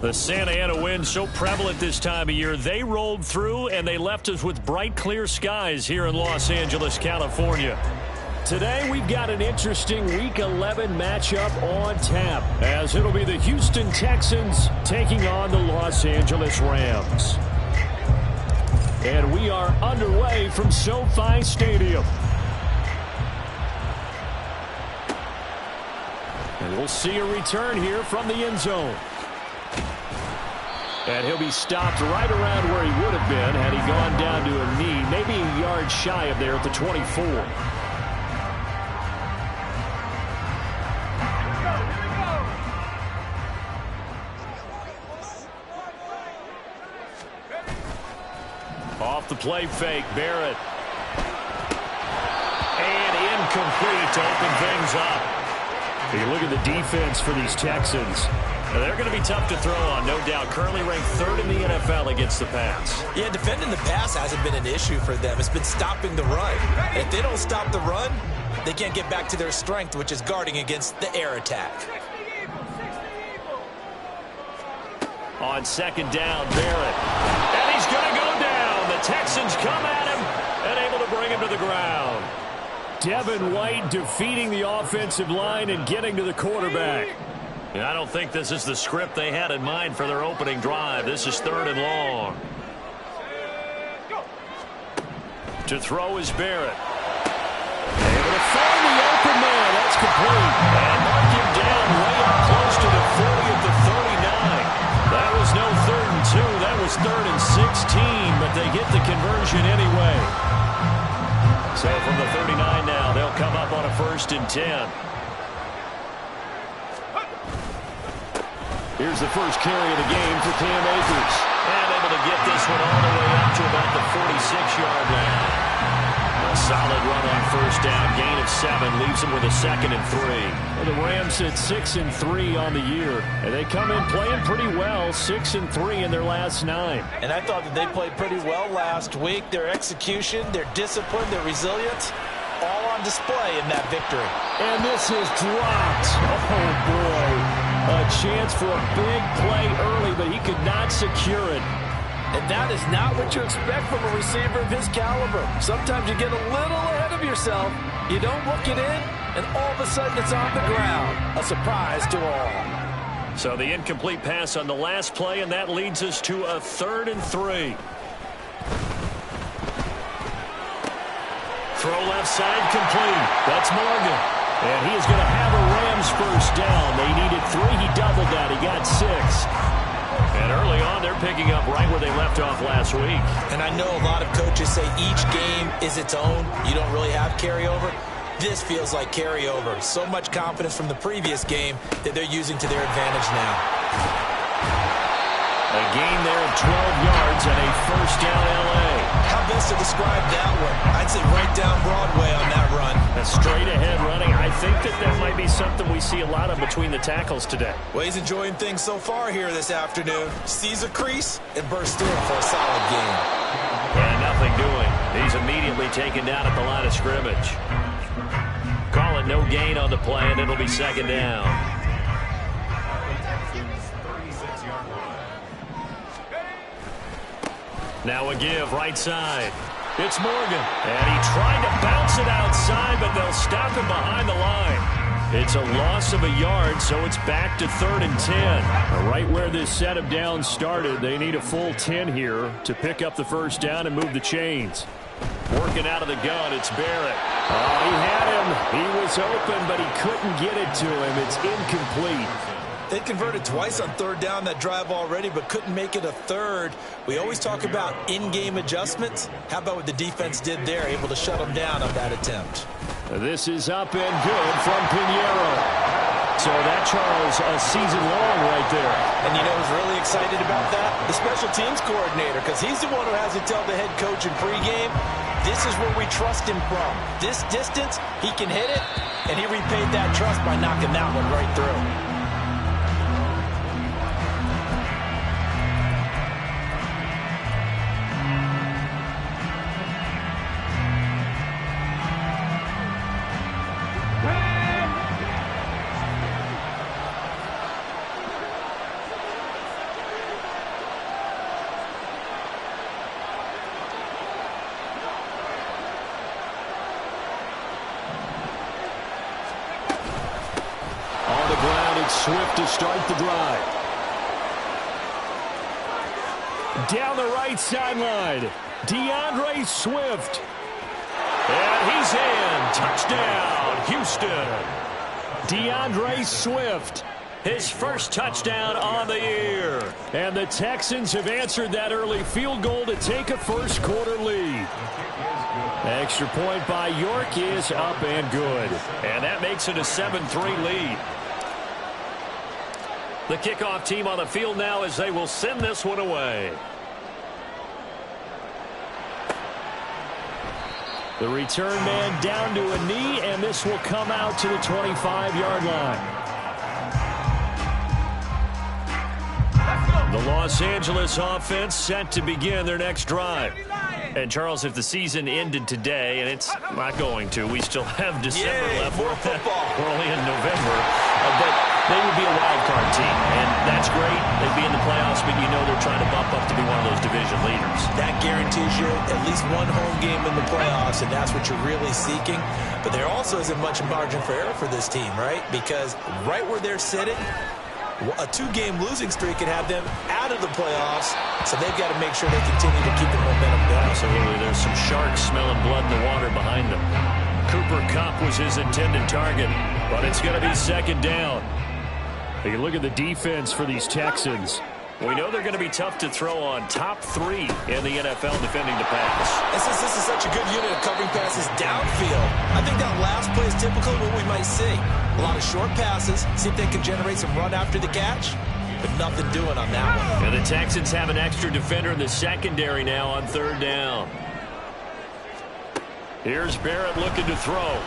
The Santa Ana wind so prevalent this time of year. They rolled through, and they left us with bright, clear skies here in Los Angeles, California. Today, we've got an interesting Week 11 matchup on tap, as it'll be the Houston Texans taking on the Los Angeles Rams. And we are underway from SoFi Stadium. And we'll see a return here from the end zone. And he'll be stopped right around where he would have been had he gone down to a knee, maybe a yard shy of there at the 24. Off the play fake, Barrett. And incomplete to open things up. You look at the defense for these Texans. They're going to be tough to throw on, no doubt. Currently ranked third in the NFL against the pass. Yeah, defending the pass hasn't been an issue for them. It's been stopping the run. And if they don't stop the run, they can't get back to their strength, which is guarding against the air attack. On second down, Barrett. And he's going to go down. The Texans come at him and able to bring him to the ground. Devin White defeating the offensive line and getting to the quarterback. I don't think this is the script they had in mind for their opening drive. This is third and long. To throw is Barrett. Able to find the open man. That's complete. And mark him down way up close to the 40 at the 39. That was no 3rd and 2. That was 3rd and 16, but they get the conversion anyway. So from the 39 now, they'll come up on a 1st and 10. Here's the first carry of the game for Cam Akers. And able to get this one all the way up to about the 46-yard line. A solid run on 1st down. Gain of 7 leaves them with a 2nd and 3. Well, the Rams sit 6-3 on the year. And they come in playing pretty well, 6-3 in their last 9. And I thought that they played pretty well last week. Their execution, their discipline, their resilience, all on display in that victory. And this is dropped. Oh, boy. A chance for a big play early, but he could not secure it. And that is not what you expect from a receiver of his caliber. Sometimes you get a little ahead of yourself. You don't look it in, and all of a sudden it's on the ground. A surprise to all. So the incomplete pass on the last play, and that leads us to a 3rd and 3. Throw left side complete. That's Morgan. And he is going to have a Rams 1st down. They needed 3. He doubled that. He got 6. And early on, they're picking up right where they left off last week. And I know a lot of coaches say each game is its own. You don't really have carryover. This feels like carryover. So much confidence from the previous game that they're using to their advantage now. A gain there of 12 yards and a 1st down L.A. How best to describe that one? I'd say right down Broadway on that run. A straight ahead running. I think that might be something we see a lot of between the tackles today. Well, he's enjoying things so far here this afternoon. Sees a crease and bursts through it for a solid game. And nothing doing. He's immediately taken down at the line of scrimmage. Call it no gain on the play, and it'll be 2nd down. Now a give right side. It's Morgan. And he tried to bounce it outside, but they'll stop him behind the line. It's a loss of a yard, so it's back to 3rd and 10. Right where this set of downs started, they need a full 10 here to pick up the 1st down and move the chains. Working out of the gun, it's Barrett. Oh, he had him. He was open, but he couldn't get it to him. It's incomplete. They converted twice on 3rd down that drive already, but couldn't make it a 3rd. We always talk about in-game adjustments. How about what the defense did there, able to shut them down on that attempt? This is up and good from Pinheiro. So that, Charles, a season long right there. And you know who's really excited about that? The special teams coordinator, because he's the one who has to tell the head coach in pregame, this is where we trust him from. This distance, he can hit it, and he repaid that trust by knocking that one right through. It's Swift to start the drive. Down the right sideline, DeAndre Swift. And he's in. Touchdown, Houston. DeAndre Swift, his first touchdown on the year. And the Texans have answered that early field goal to take a first quarter lead. Extra point by York is up and good. And that makes it a 7-3 lead. The kickoff team on the field now as they will send this one away. The return man down to a knee, and this will come out to the 25-yard line. The Los Angeles offense set to begin their next drive. And, Charles, if the season ended today, and it's not going to, we still have December left. More football. We're only in November. But they would be a wild card team, and that's great. They'd be in the playoffs, but you know they're trying to bump up to be one of those division leaders. That guarantees you at least one home game in the playoffs, and that's what you're really seeking. But there also isn't much margin for error for this team, right? Because right where they're sitting, a two-game losing streak can have them out of the playoffs, so they've got to make sure they continue to keep the momentum going. Absolutely. There's some sharks smelling blood in the water behind them. Cooper Kupp was his intended target, but it's going to be second down. You look at the defense for these Texans. We know they're going to be tough to throw on. Top 3 in the NFL defending the pass. And since this is such a good unit of covering passes downfield, I think that last play is typically what we might see. A lot of short passes, see if they can generate some run after the catch, but nothing doing on that one. And the Texans have an extra defender in the secondary now on third down. Here's Barrett looking to throw.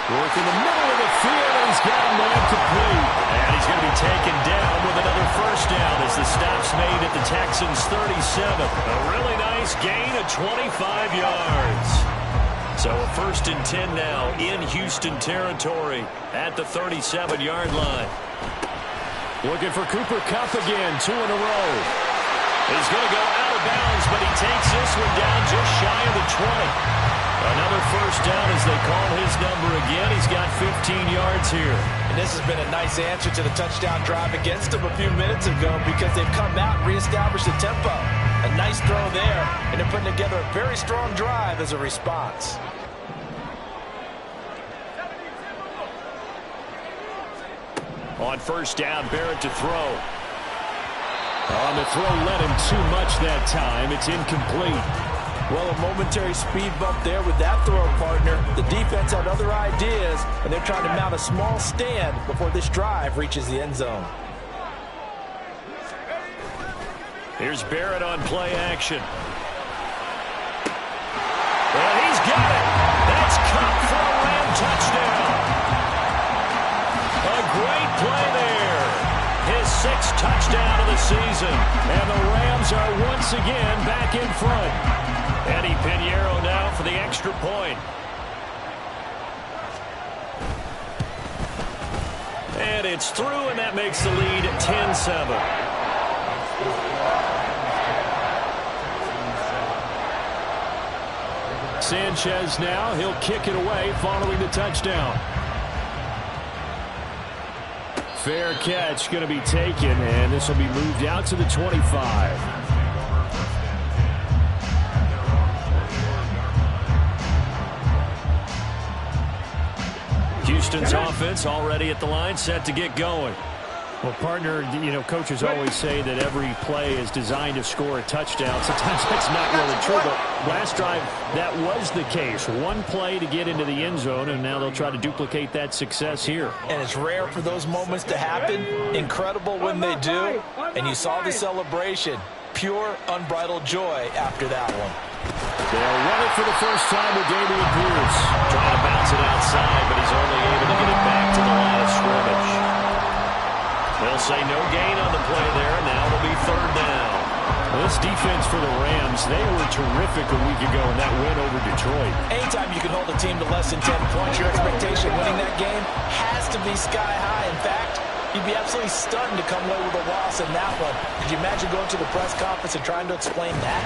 Work in the middle of the field, and he's got him there complete. And he's going to be taken down with another first down as the stop's made at the Texans' 37. A really nice gain of 25 yards. So a 1st and 10 now in Houston territory at the 37-yard line. Looking for Cooper Kupp again, 2 in a row. He's going to go out of bounds, but he takes this one down just shy of the 20. Another first down as they call his number again. He's got 15 yards here. And this has been a nice answer to the touchdown drive against them a few minutes ago because they've come out and reestablished the tempo. A nice throw there, and they're putting together a very strong drive as a response. On first down, Barrett to throw. On the throw led him too much that time. It's incomplete. Well, a momentary speed bump there with that throw partner. The defense had other ideas, and they're trying to mount a small stand before this drive reaches the end zone. Here's Barrett on play action. And he's got it. That's Kupp for a Ram touchdown. A great play there. His 6th touchdown of the season. And the Rams are once again back in front. Eddie Pinheiro now for the extra point. And it's through, and that makes the lead 10-7. Sanchez now, he'll kick it away following the touchdown. Fair catch going to be taken, and this will be moved out to the 25. Houston's offense already at the line, set to get going. Well, partner, you know, coaches always say that every play is designed to score a touchdown. Sometimes that's not really true, but last drive, that was the case. One play to get into the end zone, and now they'll try to duplicate that success here. And it's rare for those moments to happen. Incredible when they do. And you saw the celebration. Pure, unbridled joy after that one. They'll run it for the first time with Dameon Pierce. Trying to bounce it outside, but he's only able to get it back to the line of scrimmage. They'll say no gain on the play there, and now it'll be third down. Well, this defense for the Rams, they were terrific a week ago in that win over Detroit. Anytime you can hold a team to less than 10 points, your expectation winning that game has to be sky high. In fact, you'd be absolutely stunned to come away with a loss in that one. Could you imagine going to the press conference and trying to explain that?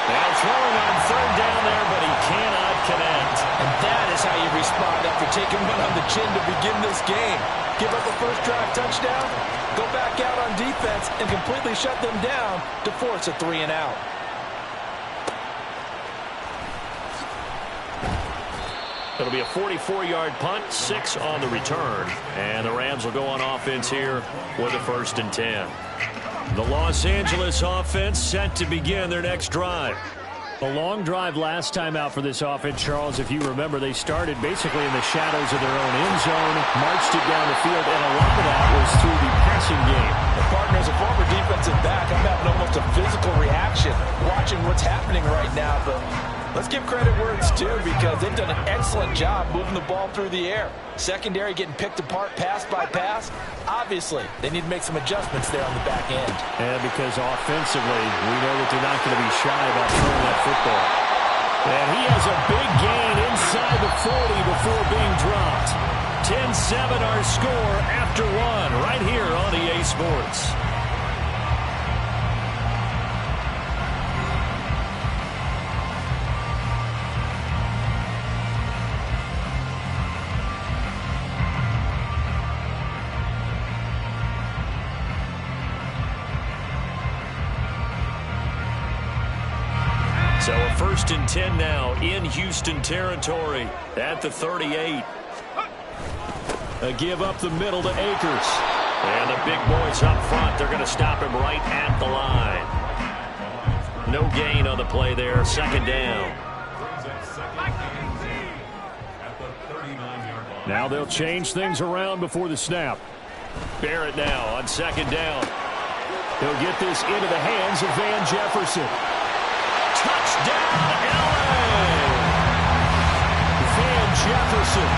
And throwing on third down there, but he cannot connect. And that is how you respond after taking one on the chin to begin this game. Give up a first drive touchdown, go back out on defense, and completely shut them down to force a 3-and-out. It'll be a 44-yard punt, 6 on the return. And the Rams will go on offense here with a 1st and 10. The Los Angeles offense set to begin their next drive. A long drive last time out for this offense, Charles. If you remember, they started basically in the shadows of their own end zone, marched it down the field, and a lot of that was through the passing game. The partner, as a former defensive back, I'm having almost a physical reaction watching what's happening right now, but let's give credit where it's due because they've done an excellent job moving the ball through the air. Secondary getting picked apart pass by pass. Obviously, they need to make some adjustments there on the back end. And because offensively, we know that they're not going to be shy about throwing that football. And he has a big gain inside the 40 before being dropped. 10-7 our score after 1 right here on EA Sports. So a 1st and 10 now in Houston territory at the 38. A give up the middle to Akers. And the big boys up front, they're going to stop him right at the line. No gain on the play there, 2nd down. Now they'll change things around before the snap. Barrett now on 2nd down. He'll get this into the hands of Van Jefferson. Touchdown, L.A. Van Jefferson,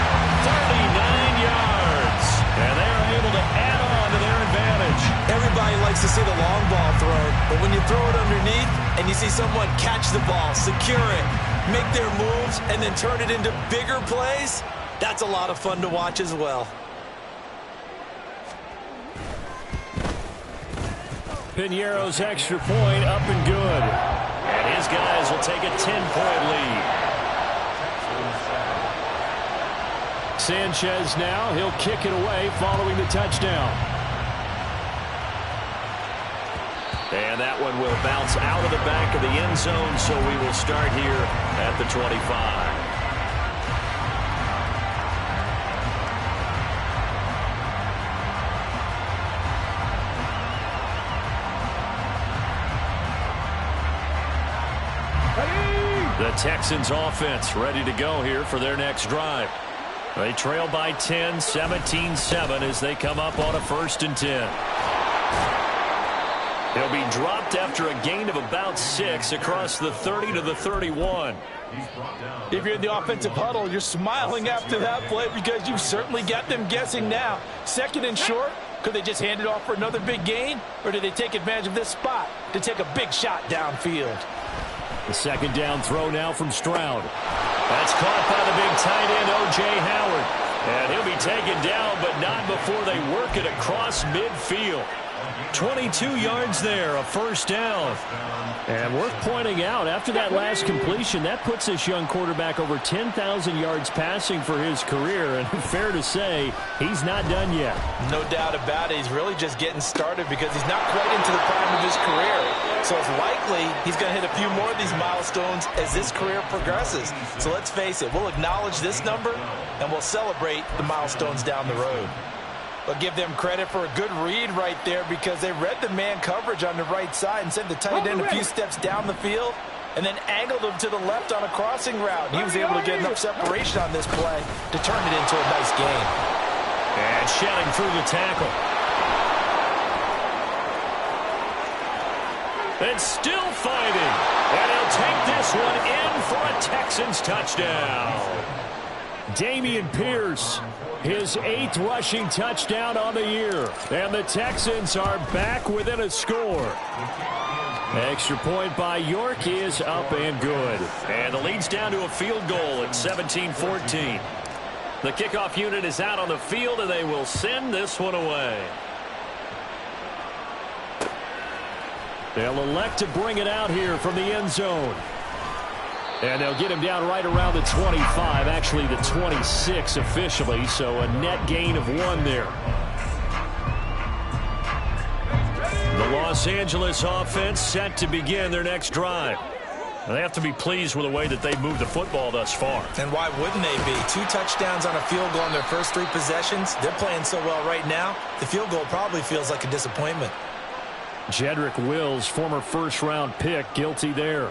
39 yards. And they're able to add on to their advantage. Everybody likes to see the long ball thrown, but when you throw it underneath and you see someone catch the ball, secure it, make their moves, and then turn it into bigger plays, that's a lot of fun to watch as well. Piñeiro's extra point up and good. And his guys will take a 10-point lead. Sanchez now, he'll kick it away following the touchdown. And that one will bounce out of the back of the end zone, so we will start here at the 25. The Texans offense ready to go here for their next drive. They trail by 10, 17-7 as they come up on a 1st and 10. He'll be dropped after a gain of about 6 across the 30 to the 31. If you're in the offensive huddle, you're smiling after that play because you've certainly got them guessing now. 2nd and short, could they just hand it off for another big gain? Or do they take advantage of this spot to take a big shot downfield? The 2nd down throw now from Stroud. That's caught by the big tight end, O.J. Howard. And he'll be taken down, but not before they work it across midfield. 22 yards there, a 1st down. And worth pointing out, after that last completion, that puts this young quarterback over 10,000 yards passing for his career. And fair to say, he's not done yet. No doubt about it. He's really just getting started because he's not quite into the prime of his career. So it's likely he's going to hit a few more of these milestones as this career progresses. So let's face it, we'll acknowledge this number and we'll celebrate the milestones down the road. But give them credit for a good read right there because they read the man coverage on the right side and sent the tight end a few steps down the field and then angled him to the left on a crossing route. And he was able to get enough separation on this play to turn it into a nice gain. And shedding through the tackle. And still fighting. And he'll take this one in for a Texans touchdown. Dameon Pierce, his 8th rushing touchdown on the year. And the Texans are back within a score. Extra point by York is up and good. And the lead's down to a field goal at 17-14. The kickoff unit is out on the field, and they will send this one away. They'll elect to bring it out here from the end zone. And they'll get him down right around the 25, actually the 26 officially, so a net gain of 1 there. The Los Angeles offense set to begin their next drive. They have to be pleased with the way that they've moved the football thus far. And why wouldn't they be? 2 touchdowns on a field goal in their first 3 possessions. They're playing so well right now, the field goal probably feels like a disappointment. Jedrick Wills, former first-round pick, guilty there.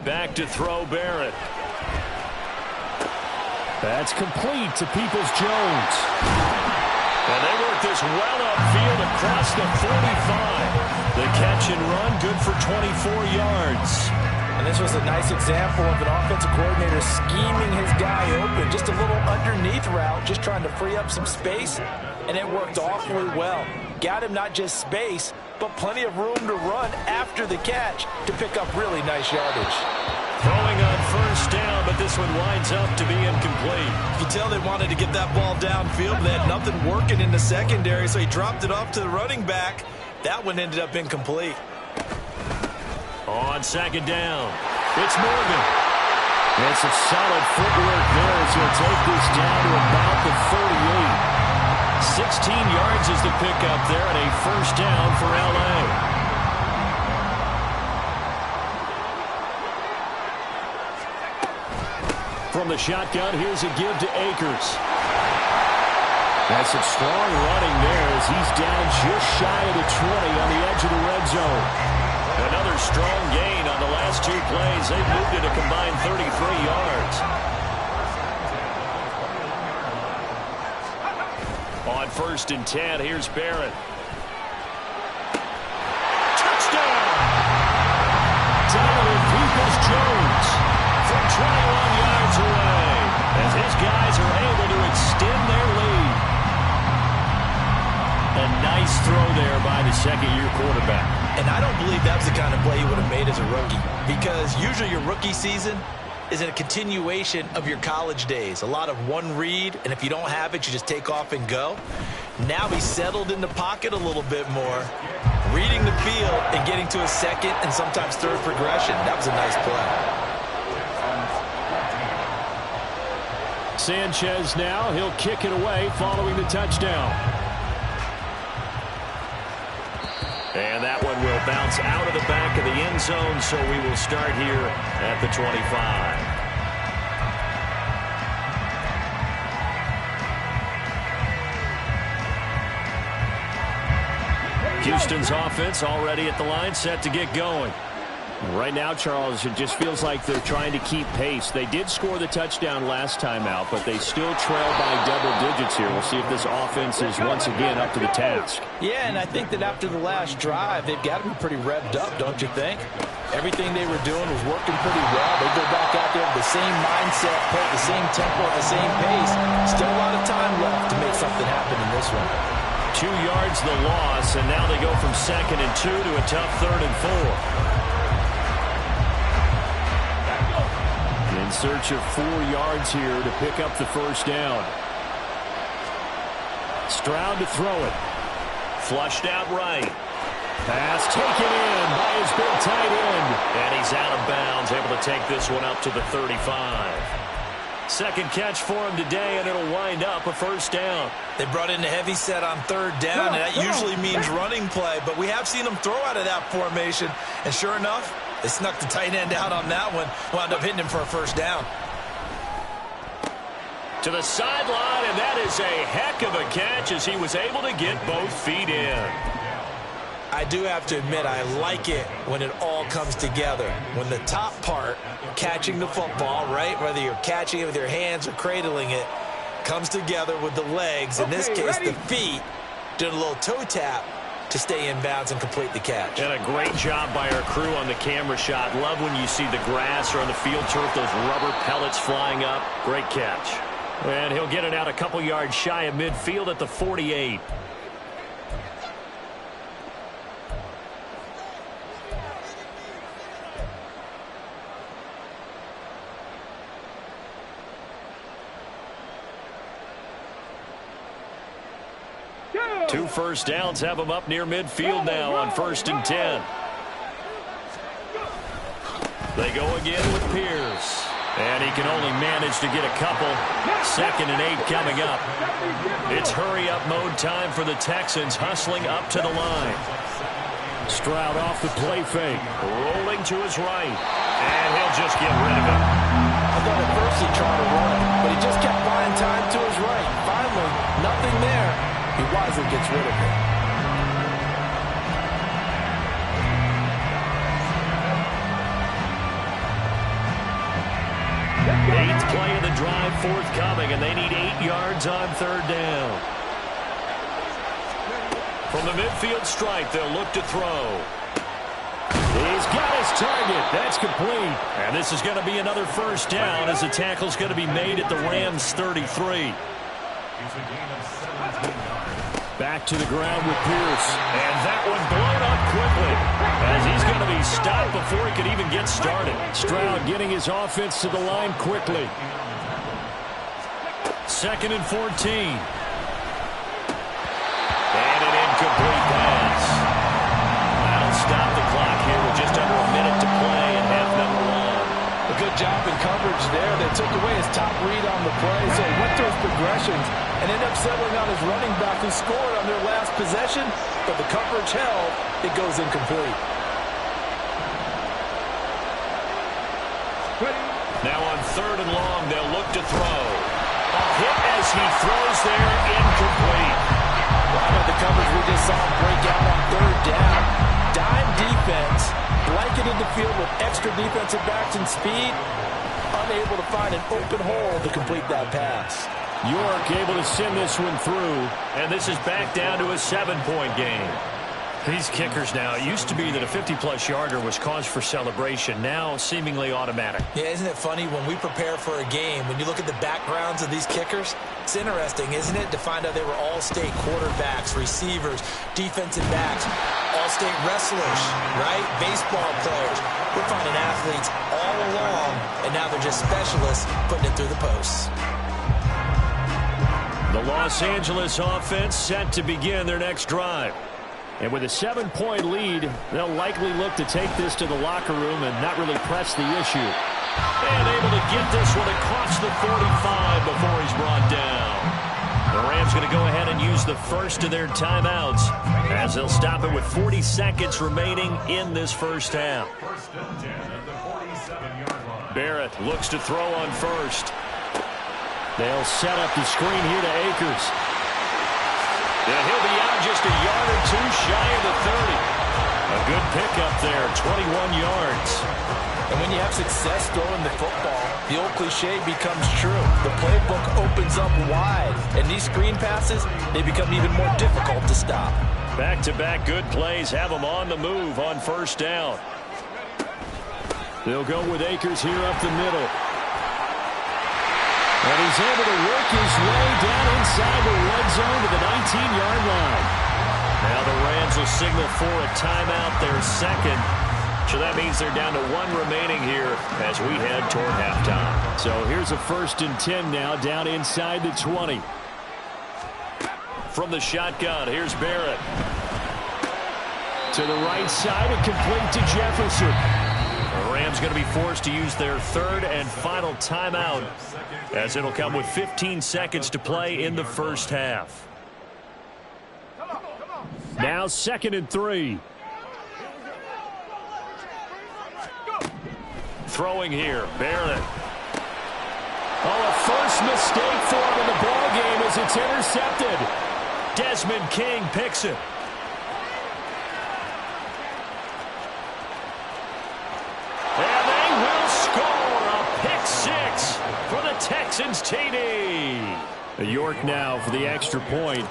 Back to throw Barrett. That's complete to Peoples-Jones. And they work this well upfield across the 45. The catch and run, good for 24 yards. And this was a nice example of an offensive coordinator scheming his guy open. Just a little underneath route, just trying to free up some space. And it worked awfully well. Got him not just space, but plenty of room to run after the catch to pick up really nice yardage. Throwing on first down, but this one winds up to be incomplete. You can tell they wanted to get that ball downfield. They had nothing working in the secondary, so he dropped it off to the running back. That one ended up incomplete. On second down, it's Morgan. And some solid footwork there as he'll take this down to about the 38. 16 yards is the pickup there and a first down for L.A. From the shotgun, here's a give to Akers. That's some strong running there as he's down just shy of the 20 on the edge of the red zone. Another strong gain on the last 2 plays. They've moved it a combined 33 yards. On 1st and 10, here's Barrett. Touchdown! Donovan Peoples-Jones from 21 yards away as his guys are able to extend their lead. A nice throw there by the second-year quarterback. And I don't believe that was the kind of play he would have made as a rookie, because usually your rookie season is a continuation of your college days. A lot of one read, and if you don't have it, you just take off and go. Now he's settled in the pocket a little bit more, reading the field and getting to a second and sometimes third progression. That was a nice play. Sanchez now, he'll kick it away following the touchdown. And that one will bounce out of the back of the end zone, so we will start here at the 25. Houston's offense already at the line, set to get going. Right now, Charles, it just feels like they're trying to keep pace. They did score the touchdown last time out, but they still trail by double digits here. We'll see if this offense is once again up to the task. Yeah, and I think that after the last drive, they've got to be pretty revved up, don't you think? Everything they were doing was working pretty well. They go back out there with the same mindset, play at the same tempo, at the same pace. Still a lot of time left to make something happen in this one. 2 yards the loss, and now they go from 2nd and 2 to a tough 3rd and 4. In search of 4 yards here to pick up the first down. Stroud to throw it. Flushed out right. Pass taken in by his big tight end. And he's out of bounds, able to take this one up to the 35. Second catch for him today, and it'll wind up a first down. They brought in a heavy set on 3rd down, and that usually means running play, but we have seen them throw out of that formation, and sure enough, they snuck the tight end out on that one, wound up hitting him for a first down. To the sideline, and that is a heck of a catch as he was able to get both feet in. I do have to admit, I like it when it all comes together. When the top part, catching the football, right, whether you're catching it with your hands or cradling it, comes together with the legs, in this case, the feet, doing a little toe tap to stay in bounds and complete the catch. And a great job by our crew on the camera shot. Love when you see the grass or on the field turf, those rubber pellets flying up. Great catch. And he'll get it out a couple yards shy of midfield at the 48. 2 first downs have them up near midfield now on 1st and 10. They go again with Pierce. And he can only manage to get a couple. 2nd and 8 coming up. It's hurry-up mode time for the Texans, hustling up to the line. Stroud off the play fake. Rolling to his right. And he'll just get rid of it. I thought at first he tried to run, but he just kept buying time to his right. Finally, nothing there. He wisely gets rid of it. Eighth play of the drive forthcoming, and they need 8 yards on 3rd down. From the midfield stripe, they'll look to throw. He's got his target. That's complete. And this is going to be another first down as the tackle's going to be made at the Rams' 33. Back to the ground with Pierce. And that one blown up quickly as he's going to be stopped before he could even get started. Stroud getting his offense to the line quickly. 2nd and 14. And an incomplete pass. That'll stop the clock here with just under a minute to play in half number 1. A good job in coverage there. They took away his top read on the play, so he went through his progressions and ended up settling on his running back who scored on their last possession, but the coverage held. It goes incomplete. Now on 3rd and long, they'll look to throw. A hit as he throws there, incomplete. Right, the coverage we just saw him break out on 3rd down. Dime defense, blanketed the field with extra defensive backs and speed, unable to find an open hole to complete that pass. York able to send this one through. And this is back down to a 7-point game. These kickers now, it used to be that a 50-plus yarder was cause for celebration. Now seemingly automatic. Yeah, isn't it funny when we prepare for a game, when you look at the backgrounds of these kickers, it's interesting, isn't it, to find out they were all-state quarterbacks, receivers, defensive backs, all-state wrestlers, right? Baseball players. We're finding athletes all along, and now they're just specialists putting it through the posts. The Los Angeles offense set to begin their next drive. And with a 7-point lead, they'll likely look to take this to the locker room and not really press the issue. And able to get this one across the 45 before he's brought down. The Rams going to go ahead and use the first of their timeouts as they'll stop it with 40 seconds remaining in this first half. Barrett looks to throw on first. They'll set up the screen here to Akers. And he'll be out just a yard or two shy of the 30. A good pickup there, 21 yards. And when you have success throwing the football, the old cliche becomes true. The playbook opens up wide, and these screen passes, they become even more difficult to stop. Back-to-back good plays have them on the move on first down. They'll go with Akers here up the middle. And he's able to work his way down inside the red zone to the 19-yard line. Now the Rams will signal for a timeout, their second. So that means they're down to 1 remaining here as we head toward halftime. So here's a 1st and 10 now down inside the 20. From the shotgun, here's Barrett. To the right side and complete to Jefferson. The Rams going to be forced to use their 3rd and final timeout as it'll come with 15 seconds to play in the first half. Now 2nd and 3. Throwing here, Barrett. Oh, a first mistake for him in the ball game as it's intercepted. Desmond King picks it. And they will score a pick 6 for the Texans TD. York now for the extra point.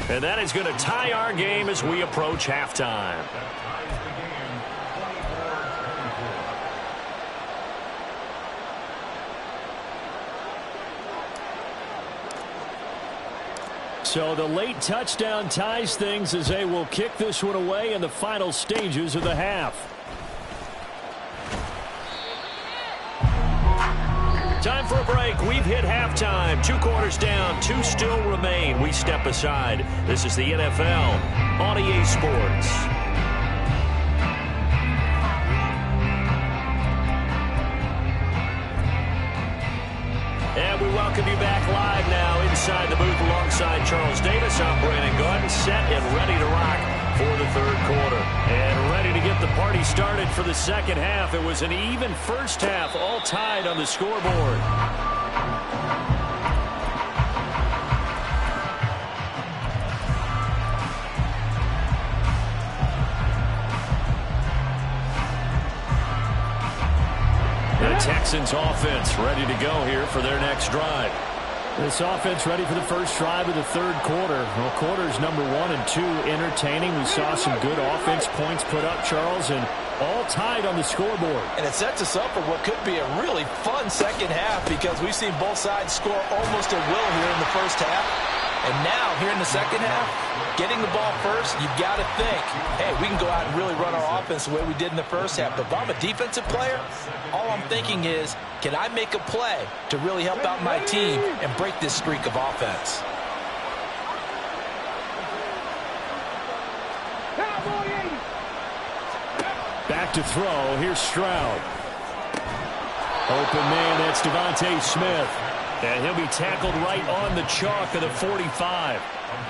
And that is going to tie our game as we approach halftime. So the late touchdown ties things as they will kick this one away in the final stages of the half. Time for a break. We've hit halftime. 2 quarters down. 2 still remain. We step aside. This is the NFL on EA Sports. And we welcome you back live now inside the booth alongside Charles Davis. I'm Brandon Gordon, set and ready to rock for the 3rd quarter. And ready to get the party started for the 2nd half. It was an even first half, all tied on the scoreboard. The Texans offense ready to go here for their next drive. This offense ready for the first drive of the 3rd quarter. Well, quarters number 1 and 2 entertaining. We saw some good offense points put up, Charles, and all tied on the scoreboard. And it sets us up for what could be a really fun 2nd half because we've seen both sides score almost at will here in the first half. And now, here in the 2nd half, getting the ball first, you've got to think, hey, we can go out and really run our offense the way we did in the first half. But if I'm a defensive player, all I'm thinking is, can I make a play to really help out my team and break this streak of offense? Back to throw. Here's Stroud. Open man, that's Devontae Smith. And he'll be tackled right on the chalk of the 45.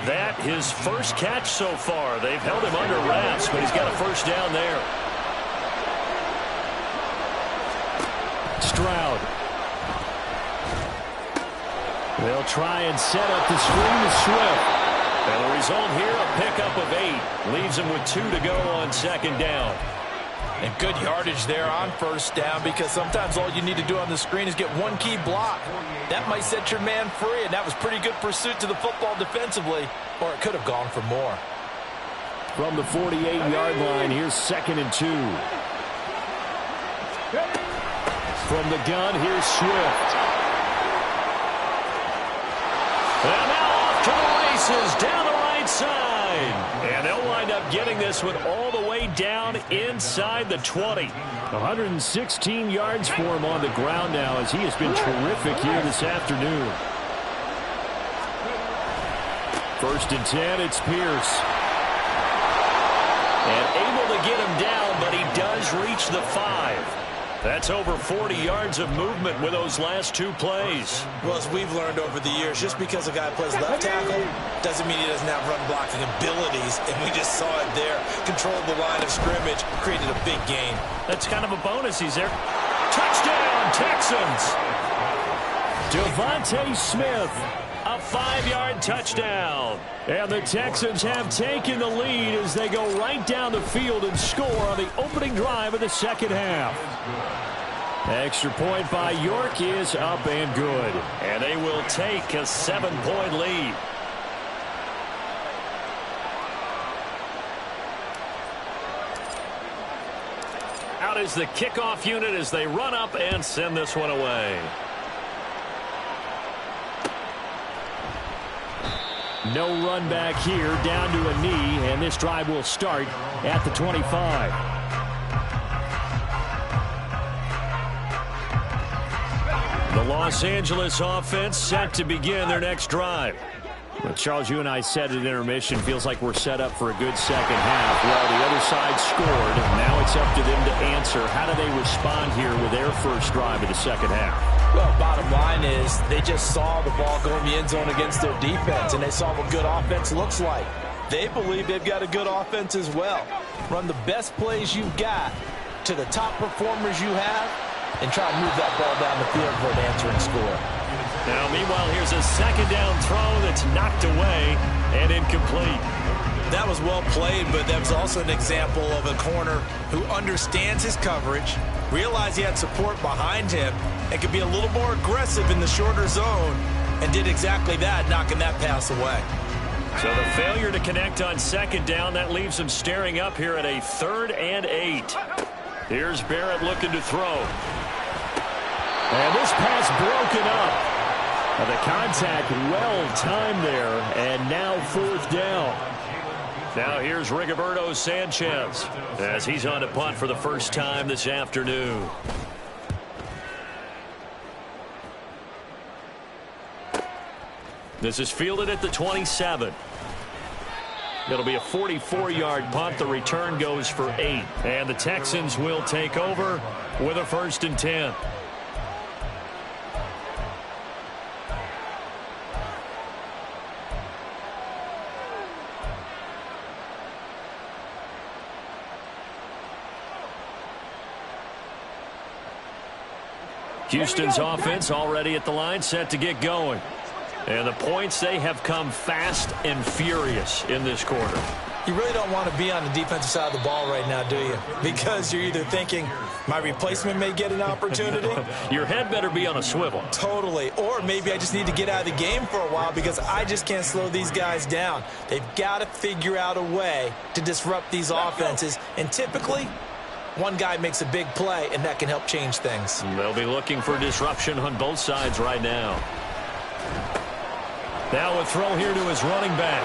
That his first catch so far. They've held him under wraps, but he's got a first down there. Stroud. They'll try and set up the screen to Swift. And the result here, a pickup of 8. Leaves him with 2 to go on 2nd down. And good yardage there on first down because sometimes all you need to do on the screen is get one key block. That might set your man free, and that was pretty good pursuit to the football defensively, or it could have gone for more. From the 48-yard line, here's 2nd and 2. From the gun, here's Swift. And now off to the races down the right side. And they'll wind up getting this one all the way down inside the 20. 116 yards for him on the ground now as he has been terrific here this afternoon. 1st and 10, it's Pierce. And able to get him down, but he does reach the 5. That's over 40 yards of movement with those last 2 plays. Well, as we've learned over the years, just because a guy plays left tackle doesn't mean he doesn't have run blocking abilities. And we just saw it there. Controlled the line of scrimmage, created a big gain. That's kind of a bonus. He's there. Touchdown, Texans! Devontae Smith. A 5-yard touchdown. And the Texans have taken the lead as they go right down the field and score on the opening drive of the 2nd half. Extra point by York is up and good. And they will take a 7-point lead. Out is the kickoff unit as they run up and send this one away. No run back here, down to a knee, and this drive will start at the 25. The Los Angeles offense set to begin their next drive. Well, Charles, you and I said at intermission, feels like we're set up for a good 2nd half. Well, the other side scored. Now it's up to them to answer. How do they respond here with their first drive of the 2nd half? Well, bottom line is they just saw the ball go in the end zone against their defense, and they saw what good offense looks like. They believe they've got a good offense as well. Run the best plays you've got to the top performers you have, and try to move that ball down the field for an answering score. Now, meanwhile, here's a 2nd down throw that's knocked away and incomplete. That was well played, but that was also an example of a corner who understands his coverage, realized he had support behind him, and could be a little more aggressive in the shorter zone, and did exactly that, knocking that pass away. So the failure to connect on 2nd down, that leaves him staring up here at a 3rd and 8. Here's Barrett looking to throw. And this pass broken up. The contact well timed there, and now 4th down. Now here's Rigoberto Sanchez as he's on to punt for the first time this afternoon. This is fielded at the 27. It'll be a 44-yard punt. The return goes for 8. And the Texans will take over with a 1st and 10. Houston's offense already at the line, set to get going. And the points, they have come fast and furious in this quarter. You really don't want to be on the defensive side of the ball right now, do you? Because you're either thinking, my replacement may get an opportunity. Your head better be on a swivel. Totally. Or maybe I just need to get out of the game for a while because I just can't slow these guys down. They've got to figure out a way to disrupt these offenses. And typically, one guy makes a big play, and that can help change things. They'll be looking for disruption on both sides right now. Now a throw here to his running back.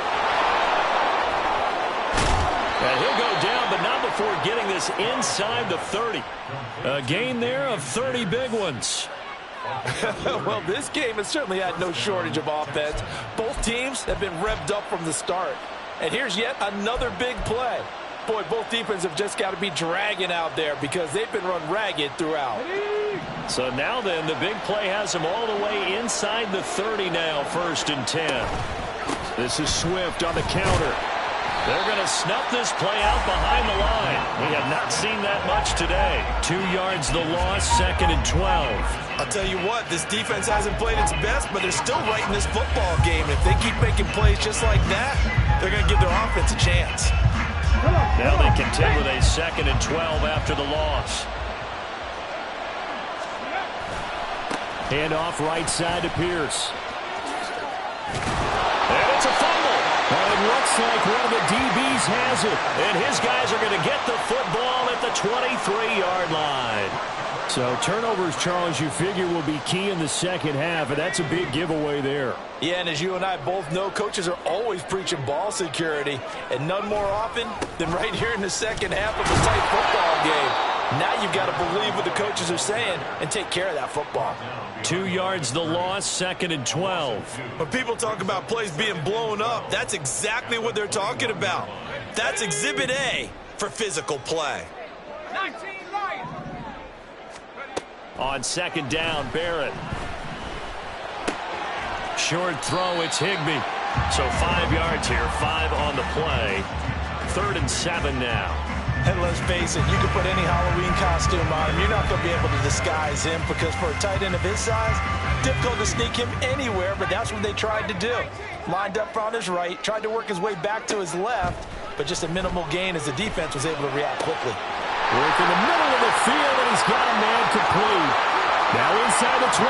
And he'll go down, but not before getting this inside the 30. A gain there of 30 big ones. Well, this game has certainly had no shortage of offense. Both teams have been revved up from the start. And here's yet another big play. Boy, both defenses have just got to be dragging out there because they've been run ragged throughout. So now then, the big play has them all the way inside the 30 now, 1st and 10. This is Swift on the counter. They're going to snuff this play out behind the line. We have not seen that much today. 2 yards the loss, 2nd and 12. I'll tell you what, this defense hasn't played its best, but they're still right in this football game. If they keep making plays just like that, they're going to give their offense a chance. Now they contend with a 2nd and 12 after the loss. Hand off right side to Pierce. And it's a fumble. And it looks like one of the DBs has it. And his guys are going to get the football at the 23-yard line. So turnovers, Charles, you figure will be key in the second half, and that's a big giveaway there. Yeah, and as you and I both know, coaches are always preaching ball security, and none more often than right here in the second half of a tight football game. Now you've got to believe what the coaches are saying and take care of that football. 2 yards the loss, 2nd and 12. When people talk about plays being blown up, that's exactly what they're talking about. That's Exhibit A for physical play. 19 Lions. On 2nd down, Barrett. Short throw, it's Higbee. So 5 yards here, 5 on the play. 3rd and 7 now. And let's face it, you can put any Halloween costume on him. You're not going to be able to disguise him because for a tight end of his size, difficult to sneak him anywhere, but that's what they tried to do. Lined up on his right, tried to work his way back to his left, but just a minimal gain as the defense was able to react quickly. Work in the middle of the field, and he's got a man complete. Now inside the 25.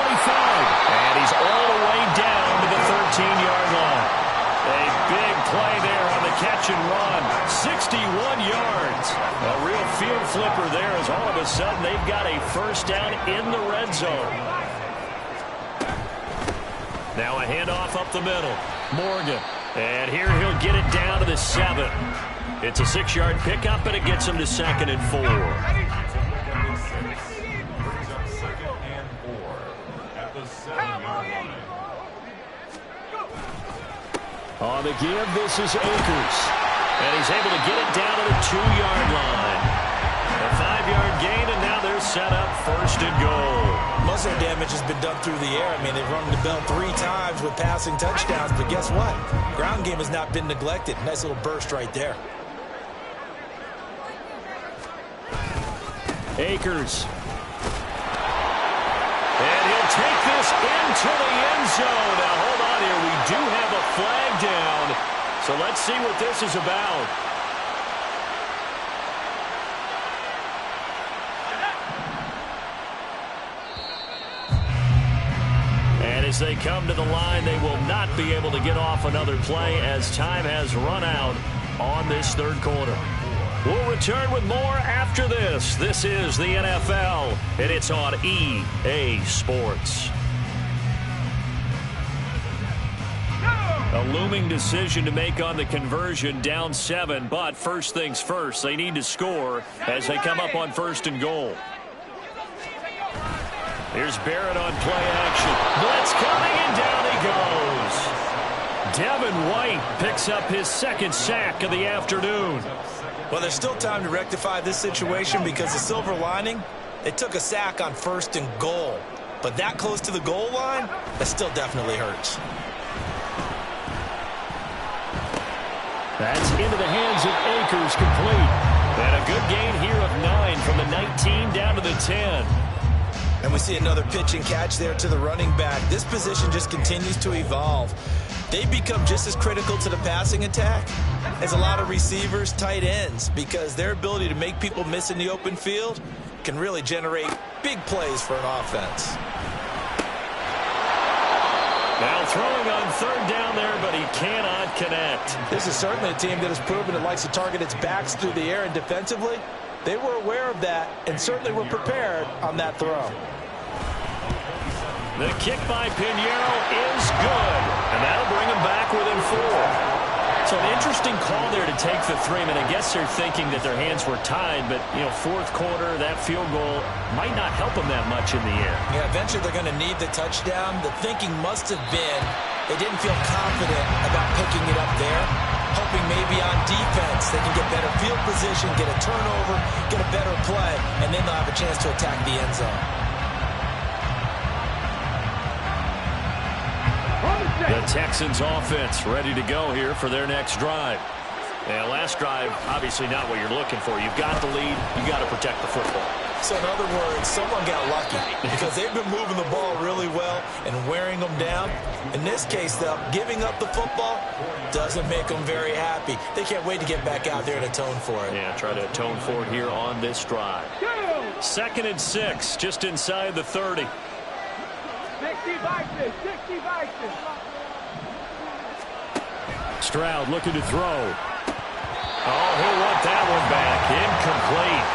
And he's all the way down to the 13-yard line. A big play there on the catch and run. 61 yards. A real field flipper there as all of a sudden they've got a first down in the red zone. Now a handoff up the middle. Morgan. And here he'll get it down to the 7. It's a 6-yard pickup, and it gets him to 2nd and 4. On the give, this is Akers. And he's able to get it down to the 2-yard line. A 5-yard gain, and now they're set up 1st and goal. Muscle damage has been done through the air. I mean, they've rung the bell 3 times with passing touchdowns, but guess what? Ground game has not been neglected. Nice little burst right there. Akers. And he'll take this into the end zone. Now, hold on here. We do have a flag down. So let's see what this is about. And as they come to the line, they will not be able to get off another play as time has run out on this 3rd quarter. We'll return with more after this. This is the NFL, and it's on EA Sports. A looming decision to make on the conversion, down 7, but first things first, they need to score as they come up on 1st and goal. Here's Barrett on play action. Blitz coming, and down he goes. Devin White picks up his second sack of the afternoon. Well, there's still time to rectify this situation because the silver lining, they took a sack on 1st and goal. But that close to the goal line, that still definitely hurts. That's into the hands of Akers, complete. And a good gain here of 9 from the 19 down to the 10. And we see another pitch and catch there to the running back. This position just continues to evolve. They've become just as critical to the passing attack as a lot of receivers, tight ends, because their ability to make people miss in the open field can really generate big plays for an offense. Now throwing on 3rd down there, but he cannot connect. This is certainly a team that has proven it likes to target its backs through the air, and defensively, they were aware of that and certainly were prepared on that throw. The kick by Pinheiro is good, and that'll bring him back within 4. So an interesting call there to take the 3. I guess they're thinking that their hands were tied, but, 4th quarter, that field goal might not help them that much in the air. Yeah, eventually they're going to need the touchdown. The thinking must have been they didn't feel confident about picking it up there, hoping maybe on defense they can get better field position, get a turnover, get a better play, and then they'll have a chance to attack the end zone. The Texans offense ready to go here for their next drive. And last drive, obviously not what you're looking for. You've got the lead. You've got to protect the football. So in other words, someone got lucky because they've been moving the ball really well and wearing them down. In this case, though, giving up the football doesn't make them very happy. They can't wait to get back out there and atone for it. Yeah, try to atone for it here on this drive. 2nd and 6, just inside the 30. 60 vices, 60 vices. Stroud looking to throw. Oh, he'll want that one back. Incomplete.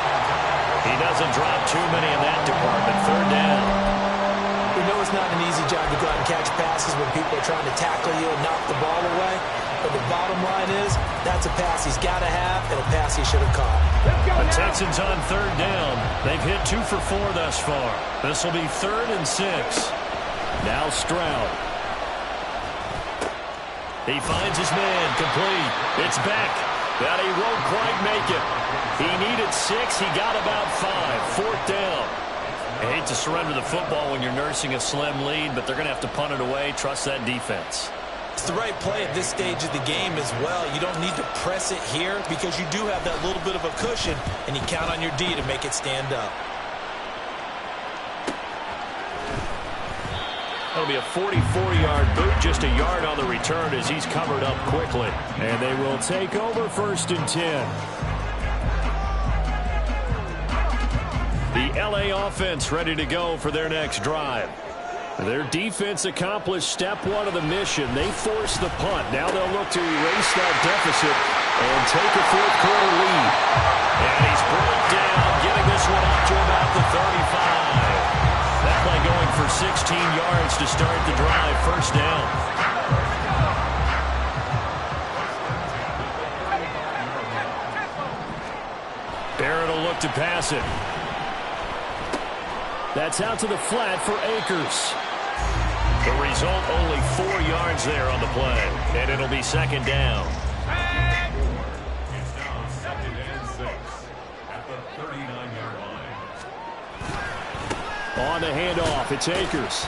He doesn't drop too many in that department. 3rd down. We know it's not an easy job to go out and catch passes when people are trying to tackle you and knock the ball away. But the bottom line is, that's a pass he's got to have and a pass he should have caught. The Texans on 3rd down. They've hit 2 for 4 thus far. This will be 3rd and 6. Now Stroud. He finds his man, complete. It's back, but he won't quite make it. He needed 6. He got about 5. 4th down. I hate to surrender the football when you're nursing a slim lead, but they're going to have to punt it away. Trust that defense. It's the right play at this stage of the game as well. You don't need to press it here because you do have that little bit of a cushion, and you count on your D to make it stand up. That'll be a 44-yard boot, just a yard on the return as he's covered up quickly. And they will take over 1st and 10. The L.A. offense ready to go for their next drive. Their defense accomplished step 1 of the mission. They forced the punt. Now they'll look to erase that deficit and take a 4th quarter lead. And he's brought down, getting this one up to about the 35. That play going for 16 yards to start the drive. 1st down. Barrett will look to pass it. That's out to the flat for Akers. The result, only 4 yards there on the play. And it'll be 2nd down. On the handoff, it's Akers.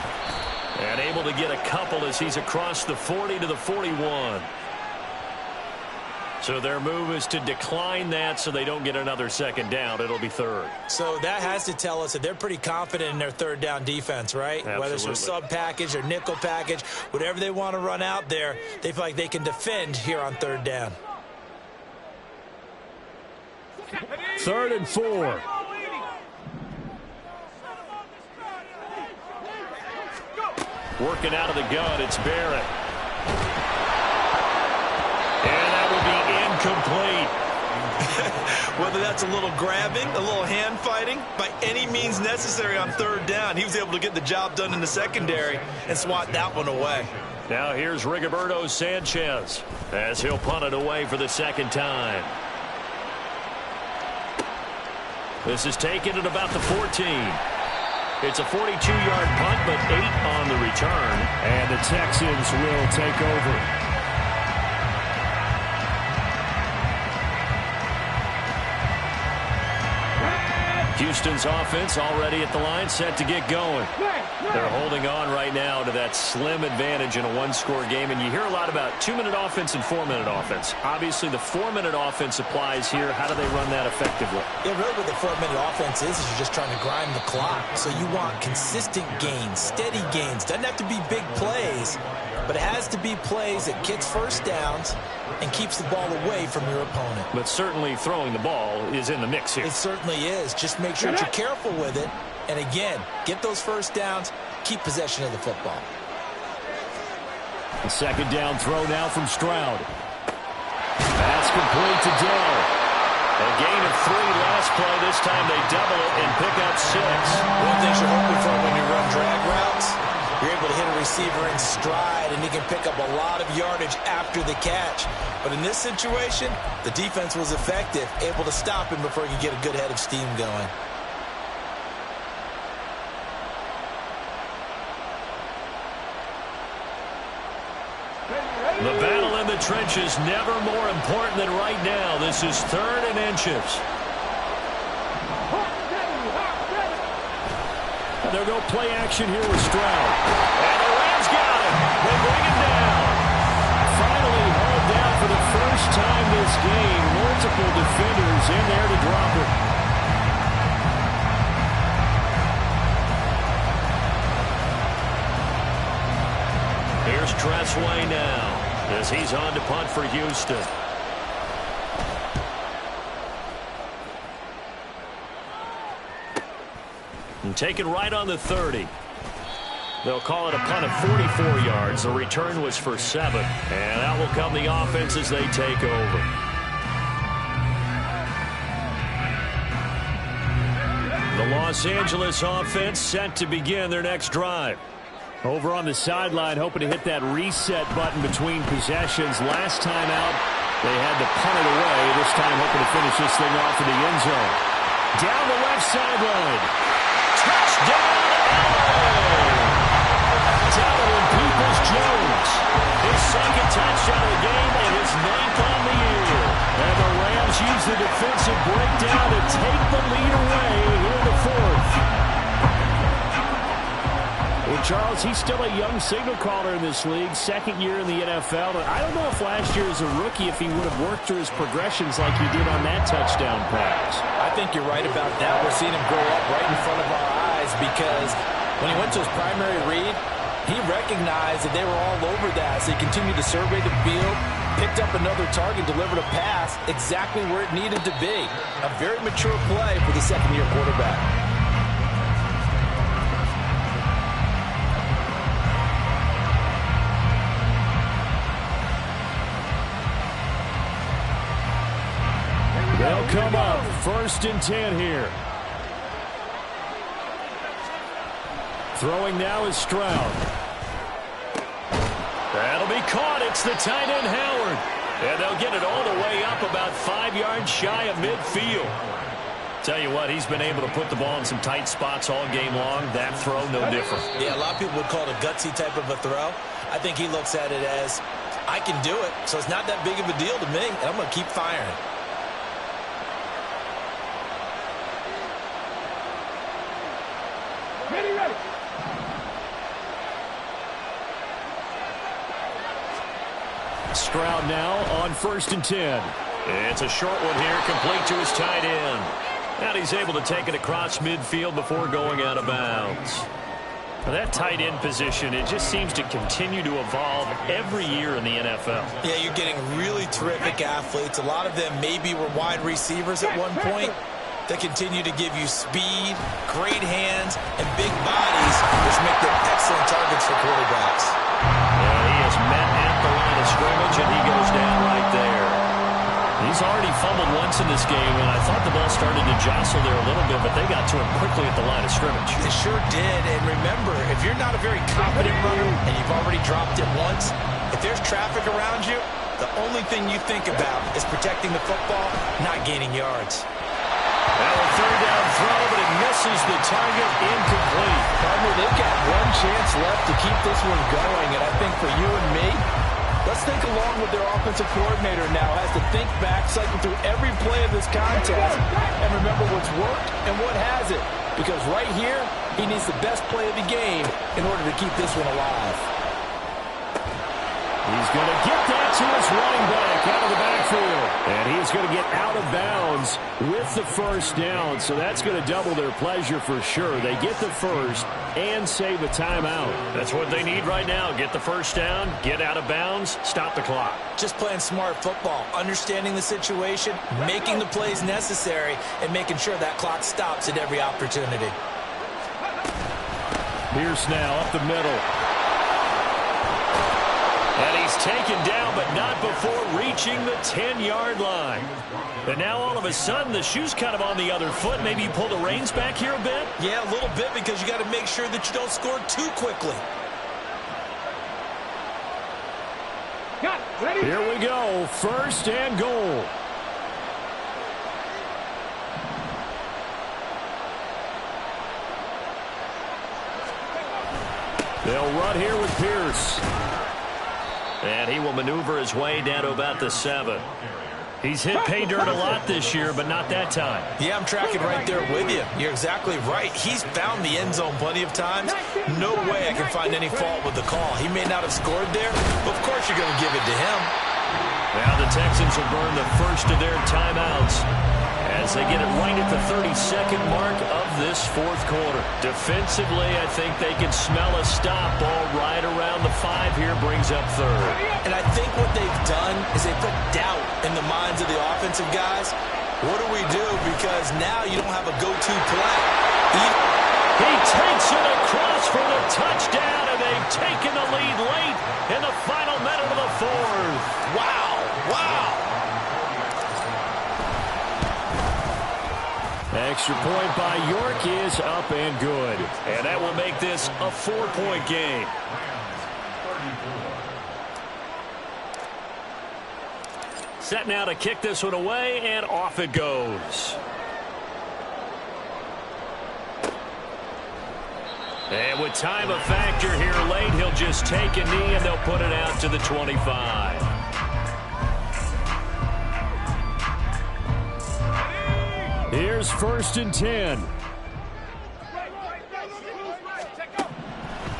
And able to get a couple as he's across the 40 to the 41. So their move is to decline that so they don't get another 2nd down. It'll be 3rd. So that has to tell us that they're pretty confident in their 3rd down defense, right? Absolutely. Whether it's a sub package or nickel package, whatever they want to run out there, they feel like they can defend here on 3rd down. 3rd and 4. Working out of the gun, it's Barrett. And that will be incomplete. Whether that's a little grabbing, a little hand fighting, by any means necessary on 3rd down, he was able to get the job done in the secondary and swat that one away. Now here's Rigoberto Sanchez as he'll punt it away for the 2nd time. This is taken at about the 14. It's a 42-yard punt, but 8 on the return. And the Texans will take over. Houston's offense already at the line, set to get going. They're holding on right now to that slim advantage in a one-score game, and you hear a lot about 2-minute offense and 4-minute offense. Obviously, the 4-minute offense applies here. How do they run that effectively? Yeah, really what the 4-minute offense is you're just trying to grind the clock. So you want consistent gains, steady gains. Doesn't have to be big plays, but it has to be plays that gets first downs and keeps the ball away from your opponent. But certainly throwing the ball is in the mix here. It certainly is. Just make sure that you're careful with it. And again, get those first downs, keep possession of the football. The second down throw now from Stroud. Pass complete to Dell. A gain of 3 last play. This time they double it and pick up 6. One thing you're hoping for when you run drag routes, you're able to hit a receiver in stride, and he can pick up a lot of yardage after the catch. But in this situation, the defense was effective, able to stop him before he could get a good head of steam going. The battle in the trenches never more important than right now. This is 3rd and inches. They'll go play action here with Stroud. And the Rams got him. They bring him down. Finally hauled down for the first time this game. Multiple defenders in there to drop it. Here's Tressway now as he's on to punt for Houston. And taken right on the 30. They'll call it a punt of 44 yards. The return was for 7. And out will come the offense as they take over. The Los Angeles offense set to begin their next drive. Over on the sideline, hoping to hit that reset button between possessions. Last time out, they had to punt it away. This time, hoping to finish this thing off in the end zone. Down the left sideline. Touchdown, Donovan Peoples-Jones. His second touchdown of the game and his 9th on the year. And the Rams use the defensive breakdown to take the lead away here in the 4th. Well, Charles, he's still a young signal caller in this league, 2nd year in the NFL. I don't know if last year as a rookie, if he would have worked through his progressions like he did on that touchdown pass. I think you're right about that. We're seeing him grow up right in front of our eyes because when he went to his primary read, he recognized that they were all over that. So he continued to survey the field, picked up another target, delivered a pass exactly where it needed to be. A very mature play for the second-year quarterback. They'll come up 1st and 10 here. Throwing now is Stroud. That'll be caught. It's the tight end Howard. And they'll get it all the way up about 5 yards shy of midfield. Tell you what, he's been able to put the ball in some tight spots all game long. That throw, no different. Yeah, a lot of people would call it a gutsy type of a throw. I think he looks at it as, I can do it, so it's not that big of a deal to me, and I'm going to keep firing. Ready. Stroud now on 1st and 10. It's a short one here, complete to his tight end. And he's able to take it across midfield before going out of bounds. Now that tight end position, it just seems to continue to evolve every year in the NFL. Yeah, you're getting really terrific athletes. A lot of them maybe were wide receivers at one point. They continue to give you speed, great hands, and big bodies, which make them excellent targets for quarterbacks. Yeah, he is met at the line of scrimmage, and he goes down right there. He's already fumbled once in this game, and I thought the ball started to jostle there a little bit, but they got to him quickly at the line of scrimmage. They sure did, and remember, if you're not a very confident runner and you've already dropped it once, if there's traffic around you, the only thing you think about is protecting the football, not gaining yards. Now a 3rd down throw, but it misses the target, incomplete. Partner, they've got one chance left to keep this one going, and I think for you and me, Let's think along with their offensive coordinator now has to think back, cycle through every play of this contest, and remember what's worked and what hasn't. Because right here, he needs the best play of the game in order to keep this one alive. He's going to get that to his running back out of the backfield. And he's going to get out of bounds with the first down. So that's going to double their pleasure for sure. They get the first and save a timeout. That's what they need right now. Get the first down, get out of bounds, stop the clock. Just playing smart football, understanding the situation, making the plays necessary, and making sure that clock stops at every opportunity. Pierce now up the middle. And he's taken down, but not before reaching the 10-yard line. And now all of a sudden, the shoe's kind of on the other foot. Maybe you pull the reins back here a bit? Yeah, a little bit, because you got to make sure that you don't score too quickly. Here we go, first and goal. They'll run here with Pierce. And he will maneuver his way down to about the 7. He's hit pay dirt a lot this year, but not that time. Yeah, I'm tracking right there with you. You're exactly right. He's found the end zone plenty of times. No way I can find any fault with the call. He may not have scored there, but of course you're going to give it to him. Now the Texans will burn the first of their timeouts as they get it right at the 32nd mark of this fourth quarter. Defensively, I think they can smell a stop. Ball right around the 5 here, brings up third. And I think what they've done is they put doubt in the minds of the offensive guys. What do we do? Because now you don't have a go-to play. He takes it across for the touchdown, and they've taken the lead late in the final minute of the fourth. Wow. Wow. Extra point by York is up and good. And that will make this a 4-point game. Set now to kick this one away, and off it goes. And with time a factor here late, he'll just take a knee, and they'll put it out to the 25. Here's first and 10.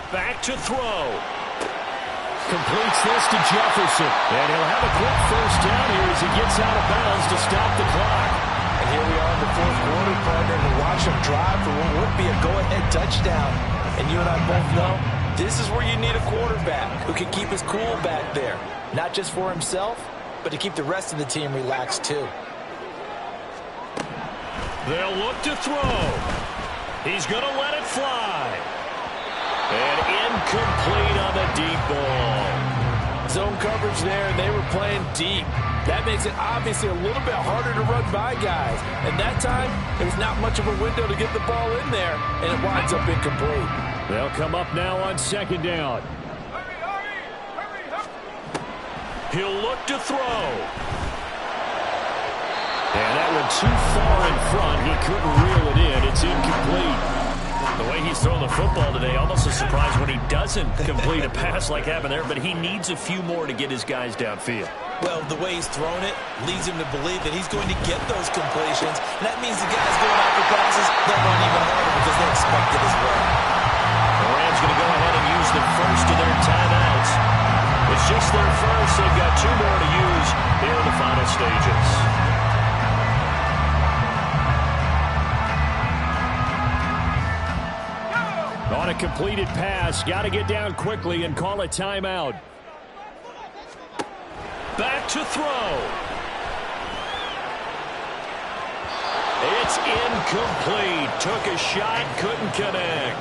Back to throw. Completes this to Jefferson. And he'll have a quick first down here as he gets out of bounds to stop the clock. And here we are in the fourth quarter, partner, to watch him drive for what would be a go-ahead touchdown. And you and I both know this is where you need a quarterback who can keep his cool back there. Not just for himself, but to keep the rest of the team relaxed too. They'll look to throw. He's going to let it fly. And incomplete on the deep ball. Zone coverage there, and they were playing deep. That makes it obviously a little bit harder to run by guys. And that time, there was not much of a window to get the ball in there, and it winds up incomplete. They'll come up now on second down. He'll look to throw. And that one too far in front. He couldn't reel it in. It's incomplete. The way he's throwing the football today, almost a surprise when he doesn't complete a pass like happened there, but he needs a few more to get his guys downfield. Well, the way he's thrown it leads him to believe that he's going to get those completions. And that means the guys going after passes, they'll run even harder because they expect it as well. The Rams going to go ahead and use the first of their timeouts. It's just their first. They've got 2 more to use here in the final stages. On a completed pass, got to get down quickly and call a timeout. Back to throw. It's incomplete. Took a shot, couldn't connect.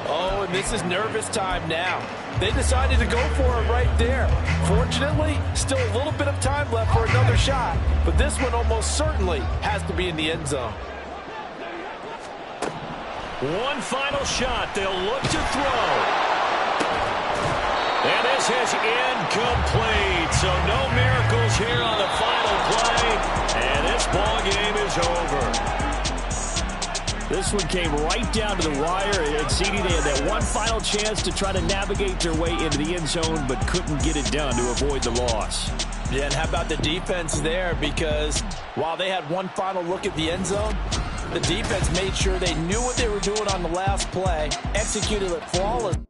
Oh, and this is nervous time now. They decided to go for it right there. Fortunately, still a little bit of time left for another shot, but this one almost certainly has to be in the end zone. One final shot. They'll look to throw. And this is incomplete. So no miracles here on the final play. And this ball game is over. This one came right down to the wire, and CD, they had that one final chance to try to navigate their way into the end zone, but couldn't get it done to avoid the loss. Yeah, and how about the defense there? Because while they had one final look at the end zone, the defense made sure they knew what they were doing on the last play, executed it flawlessly.